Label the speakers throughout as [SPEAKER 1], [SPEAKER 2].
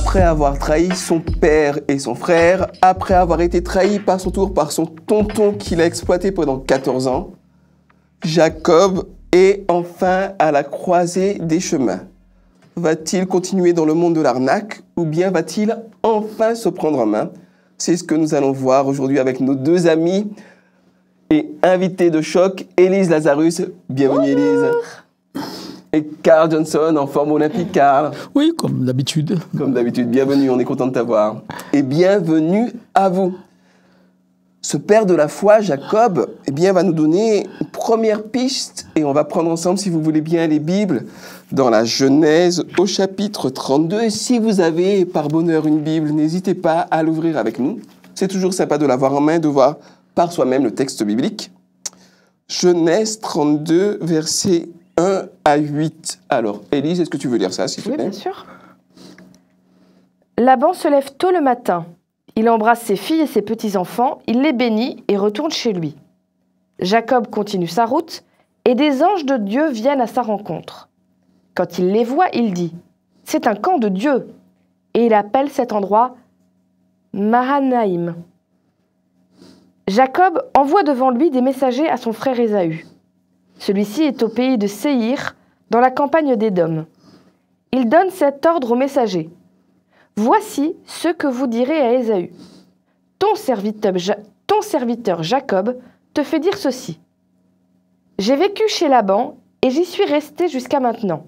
[SPEAKER 1] après avoir trahi son père et son frère, après avoir été trahi par son tour par son tonton qu'il a exploité pendant 14 ans, Jacob est enfin à la croisée des chemins. Va-t-il continuer dans le monde de l'arnaque ou bien va-t-il enfin se prendre en main? C'est ce que nous allons voir aujourd'hui avec nos deux amis et invités de choc, Élise Lazarus. Bienvenue Élise. Et Carl Johnson en forme olympique. Carl.
[SPEAKER 2] Oui, comme d'habitude.
[SPEAKER 1] Comme d'habitude, bienvenue, on est content de t'avoir. Et bienvenue à vous. Ce père de la foi, Jacob, eh bien, va nous donner une première piste et on va prendre ensemble, si vous voulez bien, les Bibles dans la Genèse au chapitre 32. Et si vous avez par bonheur une Bible, n'hésitez pas à l'ouvrir avec nous. C'est toujours sympa de l'avoir en main, de voir par soi-même le texte biblique. Genèse 32, versets 1 à 8. Alors, Élise, est-ce que tu veux lire ça, s'il te plaît?
[SPEAKER 3] Oui, bien sûr. Laban se lève tôt le matin. Il embrasse ses filles et ses petits-enfants, il les bénit et retourne chez lui. Jacob continue sa route et des anges de Dieu viennent à sa rencontre. Quand il les voit, il dit « C'est un camp de Dieu » et il appelle cet endroit Mahanaïm. Jacob envoie devant lui des messagers à son frère Ésaü. Celui-ci est au pays de Séhir, dans la campagne d'Édom. Il donne cet ordre aux messagers. « Voici ce que vous direz à Ésaü. Ton serviteur Jacob te fait dire ceci. J'ai vécu chez Laban et j'y suis resté jusqu'à maintenant.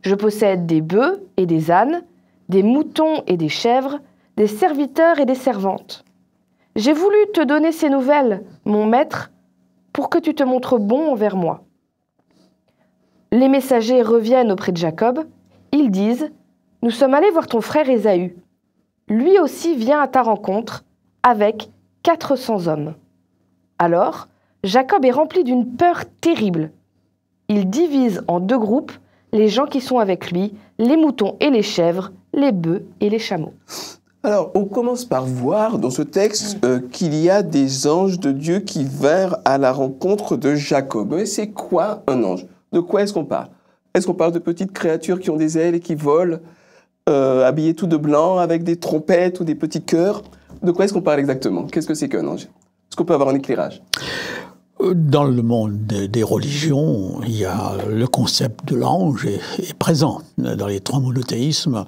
[SPEAKER 3] Je possède des bœufs et des ânes, des moutons et des chèvres, des serviteurs et des servantes. J'ai voulu te donner ces nouvelles, mon maître, pour que tu te montres bon envers moi. » Les messagers reviennent auprès de Jacob. Ils disent « Nous sommes allés voir ton frère Ésaü. Lui aussi vient à ta rencontre avec 400 hommes. » Alors, Jacob est rempli d'une peur terrible. Il divise en deux groupes les gens qui sont avec lui, les moutons et les chèvres, les bœufs et les chameaux.
[SPEAKER 1] Alors, on commence par voir dans ce texte qu'il y a des anges de Dieu qui vinrent à la rencontre de Jacob. Mais c'est quoi un ange? De quoi est-ce qu'on parle? Est-ce qu'on parle de petites créatures qui ont des ailes et qui volent, habillées tout de blanc, avec des trompettes ou des petits chœurs? De quoi est-ce qu'on parle exactement? Qu'est-ce que c'est qu'un ange? Est-ce qu'on peut avoir un éclairage?
[SPEAKER 2] Dans le monde des religions, il y a le concept de l'ange est présent. Dans les trois monothéismes,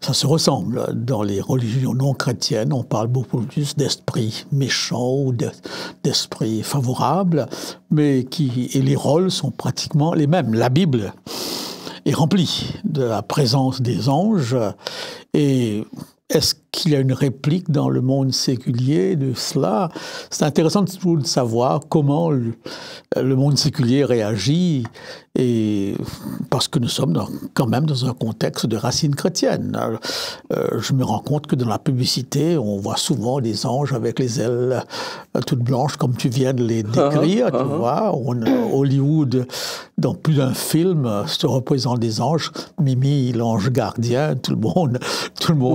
[SPEAKER 2] ça se ressemble. Dans les religions non chrétiennes, on parle beaucoup plus d'esprits méchants ou d'esprits favorables, mais et les rôles sont pratiquement les mêmes. La Bible est remplie de la présence des anges. Et est-ce qu'il y a une réplique dans le monde séculier de cela? C'est intéressant de savoir comment le monde séculier réagit, et parce que nous sommes quand même dans un contexte de racines chrétiennes. Je me rends compte que dans la publicité, on voit souvent des anges avec les ailes toutes blanches, comme tu viens de les décrire. Tu vois, Hollywood, dans plus d'un film, se représente des anges. Mimi, l'ange gardien, tout le monde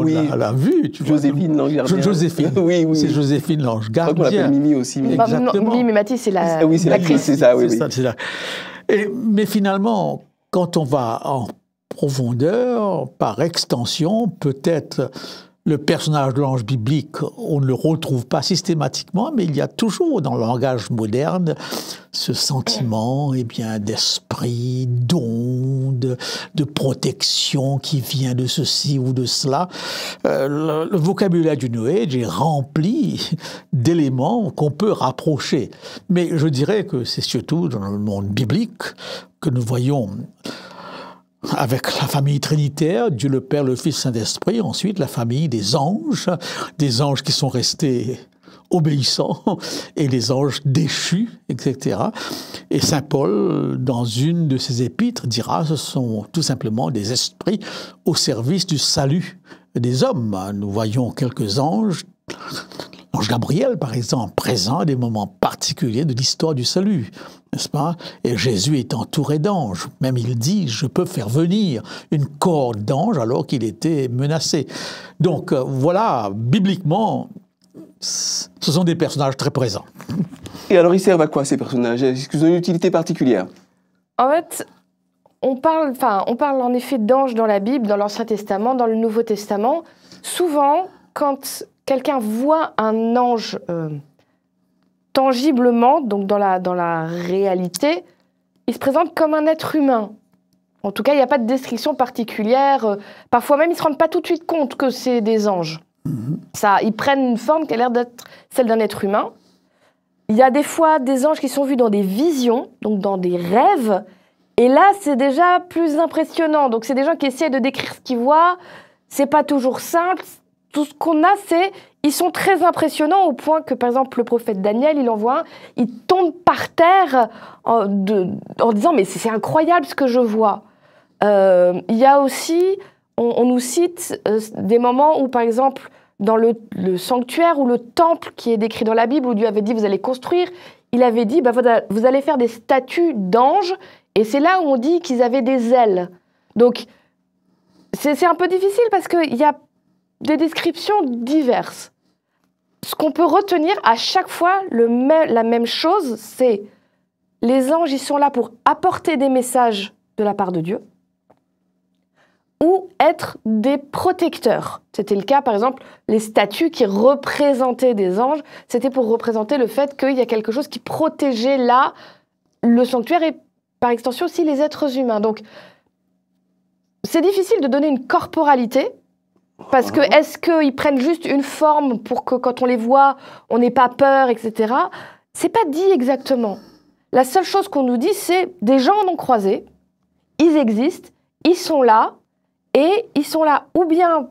[SPEAKER 1] oui.
[SPEAKER 2] l'a vu. Tu
[SPEAKER 1] Joséphine, l'ange gardien.
[SPEAKER 2] Joséphine,
[SPEAKER 1] oui.
[SPEAKER 2] C'est Joséphine, l'ange gardien.
[SPEAKER 1] Je crois qu'on l'appelle Mimi aussi. Mais...
[SPEAKER 3] Non, Mimi, Mathis, c'est la...
[SPEAKER 1] oui, c'est l'actrice, c'est ça, oui.
[SPEAKER 2] C'est ça. Mais finalement, quand on va en profondeur, par extension, peut-être le personnage de l'ange biblique, on ne le retrouve pas systématiquement, mais il y a toujours dans le langage moderne ce sentiment d'esprit, d'onde, de protection qui vient de ceci ou de cela. Le vocabulaire du New Age est rempli d'éléments qu'on peut rapprocher. Mais je dirais que c'est surtout dans le monde biblique que nous voyons avec la famille trinitaire, Dieu le Père, le Fils, Saint-Esprit, ensuite la famille des anges qui sont restés obéissants, et les anges déchus, etc. Et saint Paul, dans une de ses épîtres, dira, ce sont tout simplement des esprits au service du salut des hommes. Nous voyons quelques anges, l'ange Gabriel, par exemple, présent à des moments particuliers de l'histoire du salut, n'est-ce pas? Et Jésus est entouré d'anges. Même il dit, je peux faire venir une corde d'anges alors qu'il était menacé. Donc voilà, bibliquement, ce sont des personnages très présents.
[SPEAKER 1] Et alors ils servent à quoi ces personnages? Est-ce qu'ils ont une utilité particulière?
[SPEAKER 3] En fait, on parle en effet d'anges dans la Bible, dans l'Ancien Testament, dans le Nouveau Testament. Souvent, quand quelqu'un voit un ange tangiblement, donc dans la réalité, il se présente comme un être humain. En tout cas, il n'y a pas de description particulière. Parfois même, ils ne se rendent pas tout de suite compte que c'est des anges. Ils prennent une forme qui a l'air d'être celle d'un être humain. Il y a des fois des anges qui sont vus dans des visions, donc dans des rêves. Et là, c'est déjà plus impressionnant. Donc, c'est des gens qui essaient de décrire ce qu'ils voient. C'est pas toujours simple. Tout ce qu'on a, ils sont très impressionnants au point que, par exemple, le prophète Daniel, il en voit un, il tombe par terre en disant « Mais c'est incroyable ce que je vois ». Il y a aussi, on nous cite des moments où, par exemple, dans le sanctuaire ou le temple qui est décrit dans la Bible, où Dieu avait dit « Vous allez construire », il avait dit vous allez faire des statues d'anges », et c'est là où on dit qu'ils avaient des ailes. Donc, c'est un peu difficile parce qu'il y a des descriptions diverses. Ce qu'on peut retenir à chaque fois, la même chose, c'est les anges, ils sont là pour apporter des messages de la part de Dieu ou être des protecteurs. C'était le cas, par exemple, les statues qui représentaient des anges, c'était pour représenter le fait qu'il y a quelque chose qui protégeait là le sanctuaire et par extension aussi les êtres humains. Donc, c'est difficile de donner une corporalité, parce que est-ce qu'ils prennent juste une forme pour que quand on les voit, on n'ait pas peur, etc. C'est pas dit exactement. La seule chose qu'on nous dit, c'est des gens en ont croisé, ils existent, ils sont là, et ils sont là ou bien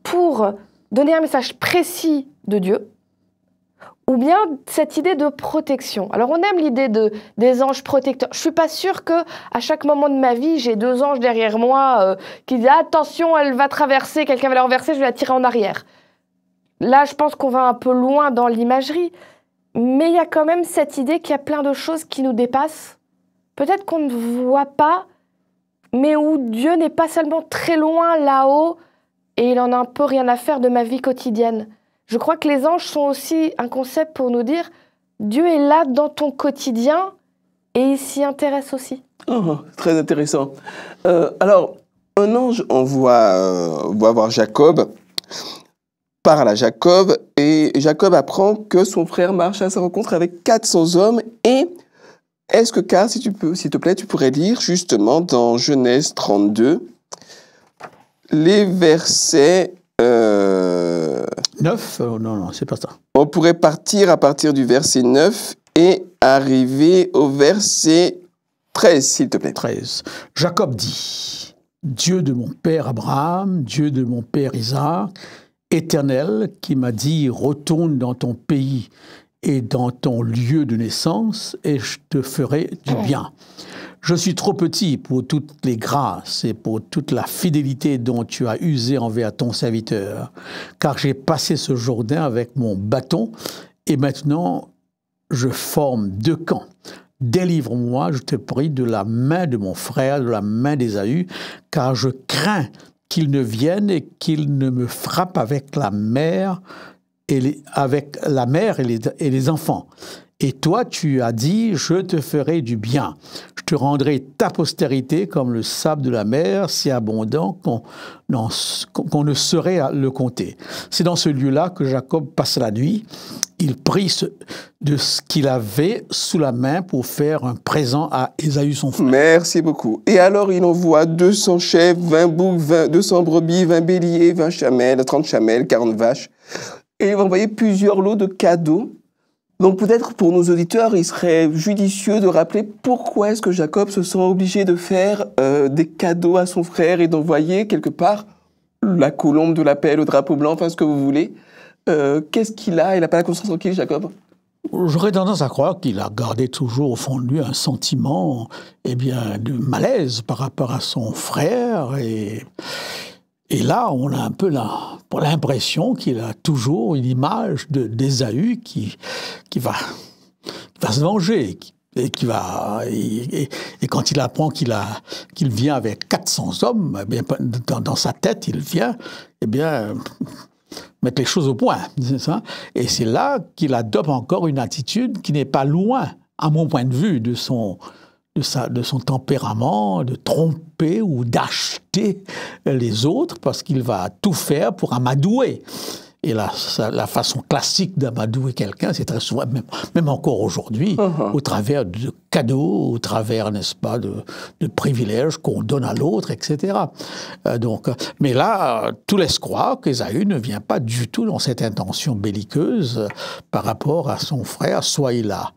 [SPEAKER 3] pour donner un message précis de Dieu, ou bien cette idée de protection. Alors on aime l'idée des anges protecteurs. Je suis pas sûre que à chaque moment de ma vie, j'ai 2 anges derrière moi qui disent « Attention, elle va traverser, quelqu'un va la renverser, je vais la tirer en arrière ». Là, je pense qu'on va un peu loin dans l'imagerie, mais il y a quand même cette idée qu'il y a plein de choses qui nous dépassent. Peut-être qu'on ne voit pas, mais où Dieu n'est pas seulement très loin là-haut et il en a un peu rien à faire de ma vie quotidienne. Je crois que les anges sont aussi un concept pour nous dire Dieu est là dans ton quotidien et il s'y intéresse aussi.
[SPEAKER 1] Oh, très intéressant. Alors, un ange, on voit voir Jacob, parle à Jacob, et Jacob apprend que son frère marche à sa rencontre avec 400 hommes. Et est-ce que, Karl, si tu peux, s'il te plaît, tu pourrais lire justement dans Genèse 32 les versets...
[SPEAKER 2] 9 non, c'est pas ça.
[SPEAKER 1] On pourrait partir à partir du verset 9 et arriver au verset 13, s'il te plaît.
[SPEAKER 2] 13. Jacob dit, Dieu de mon père Abraham, Dieu de mon père Isaac, Éternel, qui m'a dit, retourne dans ton pays et dans ton lieu de naissance, et je te ferai du bien. Je suis trop petit pour toutes les grâces et pour toute la fidélité dont tu as usé envers ton serviteur, car j'ai passé ce Jourdain avec mon bâton, et maintenant je forme 2 camps. Délivre-moi, je te prie, de la main de mon frère, de la main d'Ésaü, car je crains qu'il ne vienne et qu'il ne me frappe avec la mère et les enfants. Et toi, tu as dit, je te ferai du bien. Je te rendrai ta postérité comme le sable de la mer, si abondant qu'on ne saurait le compter. C'est dans ce lieu-là que Jacob passe la nuit. Il prit de ce qu'il avait sous la main pour faire un présent à Ésaü son frère.
[SPEAKER 1] Merci beaucoup. Et alors, il envoie 200 chèvres, 20 boucs, 200 brebis, 20 béliers, 20 chamelles, 30 chamelles, 40 vaches. Et il va envoyer plusieurs lots de cadeaux. Donc peut-être pour nos auditeurs, il serait judicieux de rappeler pourquoi est-ce que Jacob se sent obligé de faire des cadeaux à son frère et d'envoyer quelque part la colombe de la paix, le drapeau blanc, enfin ce que vous voulez. Qu'est-ce qu'il a? Il n'a pas la conscience tranquille, Jacob?
[SPEAKER 2] J'aurais tendance à croire qu'il a gardé toujours au fond de lui un sentiment de malaise par rapport à son frère. Et là, on a un peu l'impression qu'il a toujours une image d'Ésaü qui va se venger. Et quand il apprend qu'il vient avec 400 hommes, dans sa tête, il vient, mettre les choses au point. C'est ça. Et c'est là qu'il adopte encore une attitude qui n'est pas loin, à mon point de vue, de son de son tempérament, de tromper ou d'acheter les autres, parce qu'il va tout faire pour amadouer. Et la façon classique d'amadouer quelqu'un, c'est très souvent, même encore aujourd'hui, au travers de cadeaux, au travers, n'est-ce pas, de privilèges qu'on donne à l'autre, etc. Mais là, tout laisse croire qu'Ésaü ne vient pas du tout dans cette intention belliqueuse par rapport à son frère. Soit il a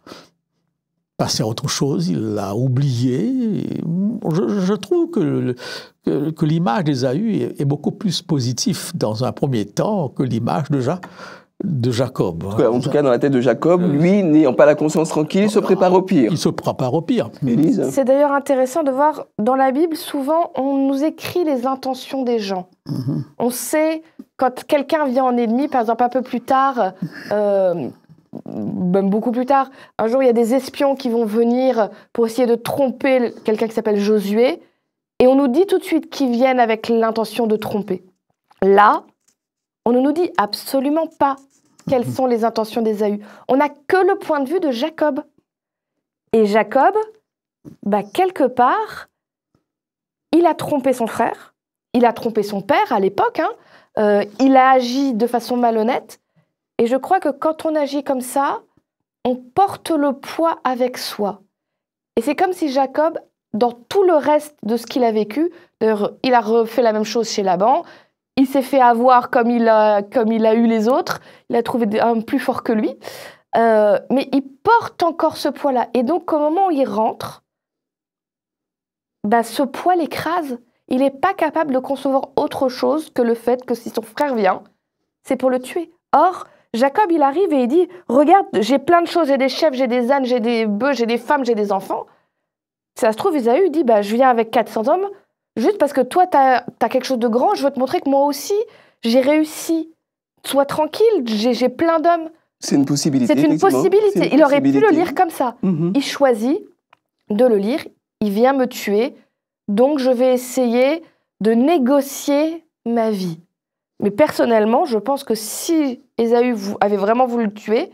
[SPEAKER 2] passé à autre chose, il l'a oublié. Je trouve que l'image d'Ésaü est beaucoup plus positive dans un premier temps que l'image de Jacob.
[SPEAKER 1] En tout cas, dans la tête de Jacob, lui, n'ayant pas la conscience tranquille, il se prépare au pire.
[SPEAKER 2] Il se prépare au pire.
[SPEAKER 1] Élise.
[SPEAKER 3] C'est d'ailleurs intéressant de voir, dans la Bible, souvent, on nous écrit les intentions des gens. On sait, quand quelqu'un vient en ennemi, par exemple, un peu plus tard... même beaucoup plus tard, un jour il y a des espions qui vont venir pour essayer de tromper quelqu'un qui s'appelle Josué, et on nous dit tout de suite qu'ils viennent avec l'intention de tromper. Là, on ne nous dit absolument pas quelles sont les intentions d'Ésaü. On n'a que le point de vue de Jacob. Et Jacob, quelque part, il a trompé son frère, il a trompé son père à l'époque, il a agi de façon malhonnête. Et je crois que quand on agit comme ça, on porte le poids avec soi. Et c'est comme si Jacob, dans tout le reste de ce qu'il a vécu, d'ailleurs, il a refait la même chose chez Laban, il s'est fait avoir comme il a eu les autres, il a trouvé un plus fort que lui, mais il porte encore ce poids-là. Et donc, au moment où il rentre, ce poids l'écrase. Il n'est pas capable de concevoir autre chose que le fait que si son frère vient, c'est pour le tuer. Or, Jacob, il arrive et il dit « Regarde, j'ai plein de choses, j'ai des chefs, j'ai des ânes, j'ai des bœufs, j'ai des femmes, j'ai des enfants. » Ça se trouve, Ésaü dit « Je viens avec 400 hommes, juste parce que toi, t'as quelque chose de grand, je veux te montrer que moi aussi, j'ai réussi. Sois tranquille, j'ai plein d'hommes. »
[SPEAKER 1] C'est une possibilité.
[SPEAKER 3] C'est une possibilité. Il aurait pu le lire comme ça. Il choisit de le lire. Il vient me tuer, donc je vais essayer de négocier ma vie. Mais personnellement, je pense que si Ésaü avait vraiment voulu le tuer,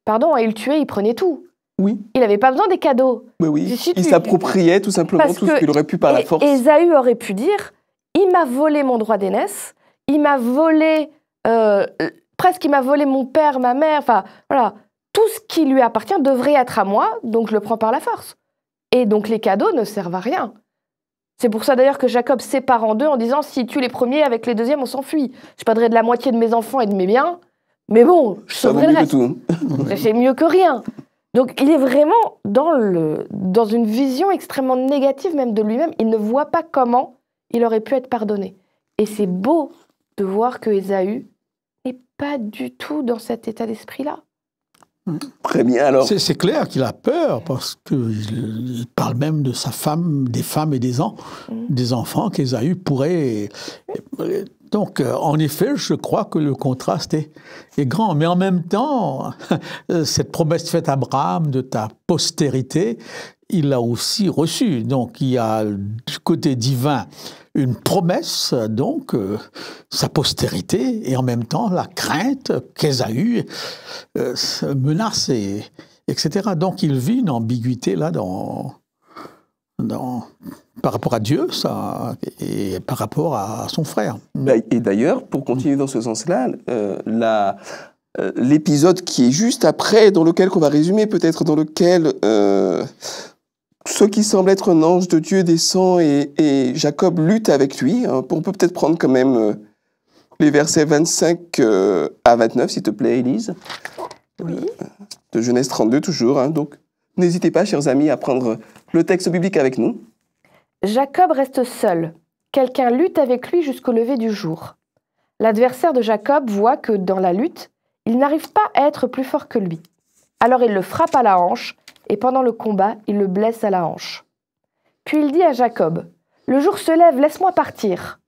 [SPEAKER 3] il le tuait, il prenait tout.
[SPEAKER 1] Oui.
[SPEAKER 3] Il n'avait pas besoin des cadeaux.
[SPEAKER 1] Oui. Il s'appropriait tout simplement tout ce qu'il aurait pu par la force.
[SPEAKER 3] Ésaü aurait pu dire, il m'a volé mon droit d'aînesse, il m'a volé, presque il m'a volé mon père, ma mère, enfin voilà, tout ce qui lui appartient devrait être à moi, donc je le prends par la force. Et donc les cadeaux ne servent à rien. C'est pour ça d'ailleurs que Jacob sépare en deux en disant « Si tu les premiers, avec les deuxièmes, on s'enfuit. Je perdrai de la moitié de mes enfants et de mes biens, mais bon, je sauverai le reste. C'est mieux que rien. » Donc il est vraiment dans une vision extrêmement négative même de lui-même. Il ne voit pas comment il aurait pu être pardonné. Et c'est beau de voir que Ésaü n'est pas du tout dans cet état d'esprit-là.
[SPEAKER 1] Très bien, alors.
[SPEAKER 2] C'est clair qu'il a peur, parce qu'il parle même de sa femme, des femmes et des enfants qu'Ésaü pourrait... Donc, en effet, je crois que le contraste est grand. Mais en même temps, cette promesse faite à Abraham de ta postérité, il l'a aussi reçue. Donc, il y a du côté divin une promesse, donc sa postérité, et en même temps la crainte qu'Ésaü menace, etc. Donc, il vit une ambiguïté là par rapport à Dieu et par rapport à son frère.
[SPEAKER 1] Et d'ailleurs, pour continuer dans ce sens-là, l'épisode qui est juste après, dans lequel qu'on va résumer peut-être, dans lequel ce qui semble être un ange de Dieu descend et Jacob lutte avec lui. On peut peut-être prendre quand même les versets 25 à 29, s'il te plaît, Élise.
[SPEAKER 3] Oui.
[SPEAKER 1] De Genèse 32 toujours. Donc, n'hésitez pas, chers amis, à prendre le texte biblique avec nous.
[SPEAKER 3] Jacob reste seul. Quelqu'un lutte avec lui jusqu'au lever du jour. L'adversaire de Jacob voit que, dans la lutte, il n'arrive pas à être plus fort que lui. Alors il le frappe à la hanche, et pendant le combat, il le blesse à la hanche. Puis il dit à Jacob, « Le jour se lève, laisse-moi partir. »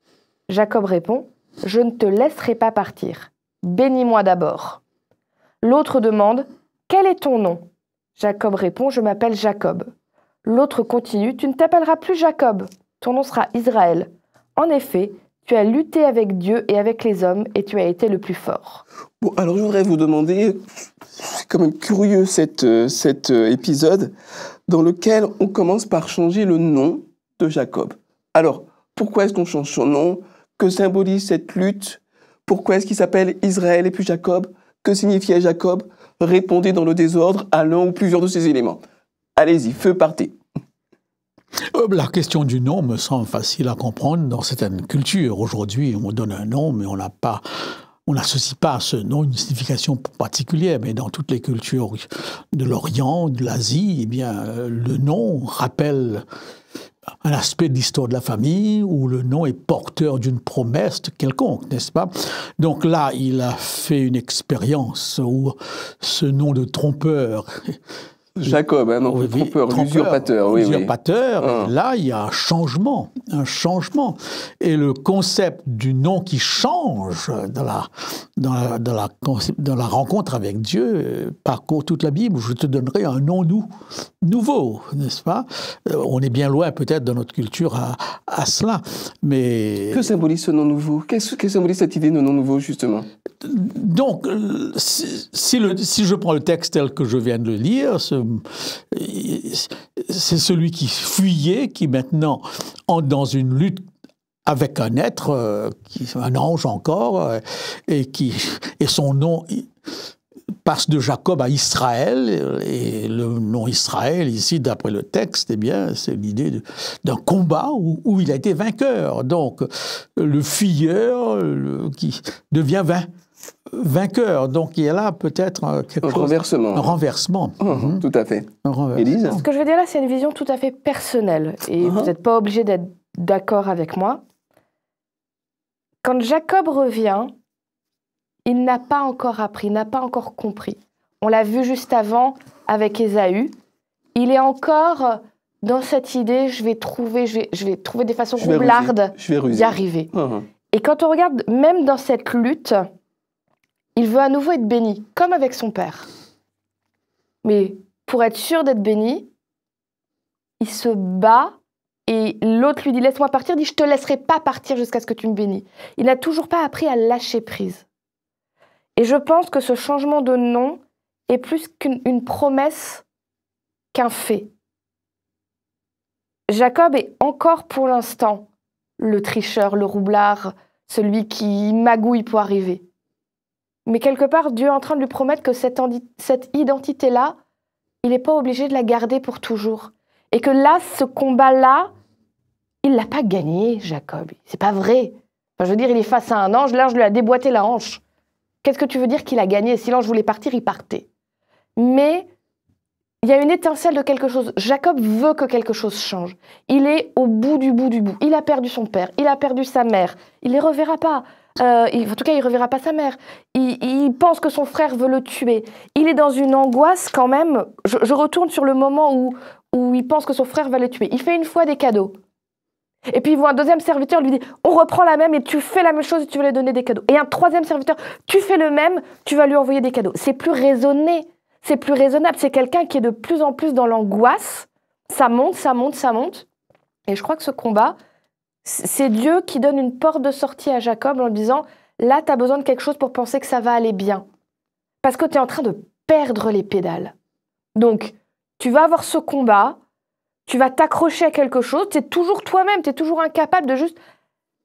[SPEAKER 3] Jacob répond, « Je ne te laisserai pas partir. Bénis-moi d'abord. » L'autre demande, « Quel est ton nom ?» Jacob répond, « Je m'appelle Jacob. » L'autre continue, « Tu ne t'appelleras plus Jacob, ton nom sera Israël. En effet, tu as lutté avec Dieu et avec les hommes, et tu as été le plus fort. »
[SPEAKER 1] Bon, alors je voudrais vous demander, c'est quand même curieux cet épisode, dans lequel on commence par changer le nom de Jacob. Alors, pourquoi est-ce qu'on change son nom? Que symbolise cette lutte? Pourquoi est-ce qu'il s'appelle Israël et puis Jacob? Que signifiait Jacob? Répondez dans le désordre à l'un ou plusieurs de ces éléments. Allez-y, feu, partez.
[SPEAKER 2] La question du nom me semble facile à comprendre dans certaines cultures. Aujourd'hui, on donne un nom, mais on n'associe pas à ce nom une signification particulière. Mais dans toutes les cultures de l'Orient, de l'Asie, eh bien, le nom rappelle un aspect de l'histoire de la famille où le nom est porteur d'une promesse quelconque, n'est-ce pas? Donc là, il a fait une expérience où ce nom de trompeur...
[SPEAKER 1] Jacob, hein, donc le trompeur, l'usurpateur.
[SPEAKER 2] L'usurpateur, là, il y a un changement. Et le concept du nom qui change dans la rencontre avec Dieu parcourt toute la Bible. Je te donnerai un nom nouveau, n'est-ce pas? On est bien loin peut-être dans notre culture à cela. Mais... Que
[SPEAKER 1] symbolise ce nom nouveau? Qu'est-ce que symbolise cette idée de nom nouveau, justement?
[SPEAKER 2] Donc, si je prends le texte tel que je viens de le lire, c'est celui qui fuyait, qui maintenant entre dans une lutte avec un être, un ange encore, et son nom passe de Jacob à Israël, et le nom Israël, ici, d'après le texte, eh bien, c'est l'idée d'un combat où il a été vainqueur. Donc, le fuyeur qui devient vainqueur. Donc, il y a là peut-être un renversement.
[SPEAKER 1] Tout à fait. Élise?
[SPEAKER 3] Ce que je veux dire là, c'est une vision tout à fait personnelle, et vous n'êtes pas obligé d'être d'accord avec moi. Quand Jacob revient, il n'a pas encore appris, n'a pas encore compris. On l'a vu juste avant avec Ésaü. Il est encore dans cette idée, je vais trouver des façons roublardes d'y arriver. Et quand on regarde, même dans cette lutte, il veut à nouveau être béni, comme avec son père. Mais pour être sûr d'être béni, il se bat et l'autre lui dit « Laisse-moi partir », dit « Je te laisserai pas partir jusqu'à ce que tu me bénis ». Il n'a toujours pas appris à lâcher prise. Et je pense que ce changement de nom est plus qu'une promesse qu'un fait. Jacob est encore pour l'instant le tricheur, le roublard, celui qui magouille pour arriver. Mais quelque part, Dieu est en train de lui promettre que cette identité-là, il n'est pas obligé de la garder pour toujours. Et que là, ce combat-là, il ne l'a pas gagné, Jacob. C'est pas vrai. Enfin, je veux dire, il est face à un ange, l'ange lui a déboîté la hanche. Qu'est-ce que tu veux dire qu'il a gagné? Si l'ange voulait partir, il partait. Mais il y a une étincelle de quelque chose. Jacob veut que quelque chose change. Il est au bout du bout du bout. Il a perdu son père, il a perdu sa mère. Il ne les reverra pas. En tout cas, il ne reverra pas sa mère. Il pense que son frère veut le tuer. Il est dans une angoisse quand même. Je retourne sur le moment où il pense que son frère va le tuer. Il fait une fois des cadeaux. Et puis il voit un deuxième serviteur, lui dit « On reprend la même et tu fais la même chose et tu vas lui donner des cadeaux. » Et un troisième serviteur « Tu fais le même, tu vas lui envoyer des cadeaux. » C'est plus raisonné, c'est plus raisonnable. C'est quelqu'un qui est de plus en plus dans l'angoisse. Ça monte, ça monte, ça monte. Et je crois que ce combat, c'est Dieu qui donne une porte de sortie à Jacob en lui disant « Là, tu as besoin de quelque chose pour penser que ça va aller bien. Parce que tu es en train de perdre les pédales. Donc, tu vas avoir ce combat. » Tu vas t'accrocher à quelque chose, tu es toujours toi-même, tu es toujours incapable de juste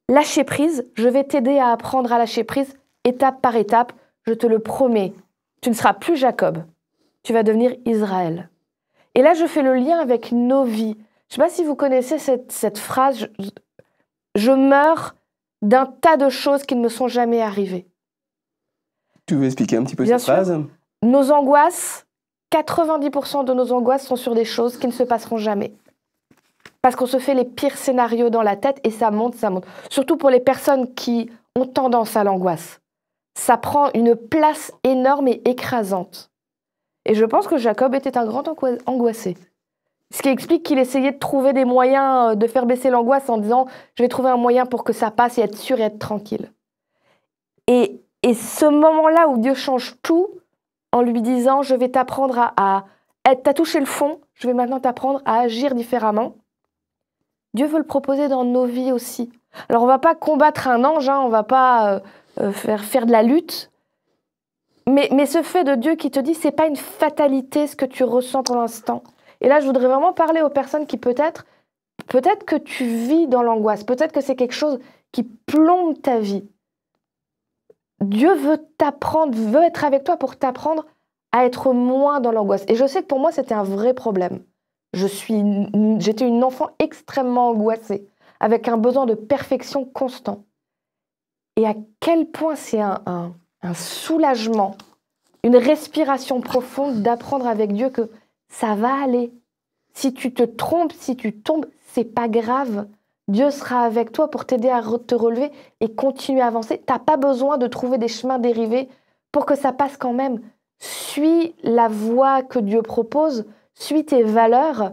[SPEAKER 3] lâcher prise. Je vais t'aider à apprendre à lâcher prise, étape par étape, je te le promets. Tu ne seras plus Jacob, tu vas devenir Israël. Et là, je fais le lien avec nos vies. Je ne sais pas si vous connaissez cette phrase, je meurs d'un tas de choses qui ne me sont jamais arrivées.
[SPEAKER 1] Tu veux expliquer un petit peu cette phrase?
[SPEAKER 3] Nos angoisses, 90% de nos angoisses sont sur des choses qui ne se passeront jamais. Parce qu'on se fait les pires scénarios dans la tête et ça monte, ça monte. Surtout pour les personnes qui ont tendance à l'angoisse. Ça prend une place énorme et écrasante. Et je pense que Jacob était un grand angoissé. Ce qui explique qu'il essayait de trouver des moyens de faire baisser l'angoisse en disant « Je vais trouver un moyen pour que ça passe et être sûr et être tranquille. » Et ce moment-là où Dieu change tout, en lui disant « Je vais t'apprendre t'as touché le fond, je vais maintenant t'apprendre à agir différemment. » Dieu veut le proposer dans nos vies aussi. Alors on ne va pas combattre un ange, on ne va pas faire de la lutte, mais ce fait de Dieu qui te dit « C'est pas une fatalité ce que tu ressens pour l'instant. Et là, je voudrais vraiment parler aux personnes qui peut-être que tu vis dans l'angoisse, peut-être que c'est quelque chose qui plombe ta vie. Dieu veut t'apprendre, veut être avec toi pour t'apprendre à être moins dans l'angoisse. Et je sais que pour moi, c'était un vrai problème. J'étais une enfant extrêmement angoissée, avec un besoin de perfection constant. Et à quel point c'est un soulagement, une respiration profonde d'apprendre avec Dieu que ça va aller. Si tu te trompes, si tu tombes, c'est pas grave. Dieu sera avec toi pour t'aider à te relever et continuer à avancer. T'as pas besoin de trouver des chemins dérivés pour que ça passe quand même. Suis la voie que Dieu propose, suis tes valeurs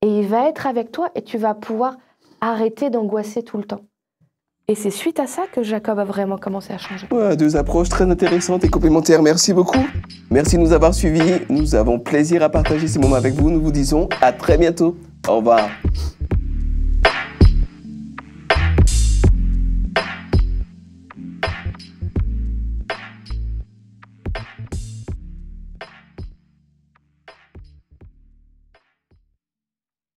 [SPEAKER 3] et il va être avec toi et tu vas pouvoir arrêter d'angoisser tout le temps. Et c'est suite à ça que Jacob a vraiment commencé à changer.
[SPEAKER 1] Ouais, deux approches très intéressantes et complémentaires. Merci beaucoup. Merci de nous avoir suivis. Nous avons plaisir à partager ces moments avec vous. Nous vous disons à très bientôt. Au revoir.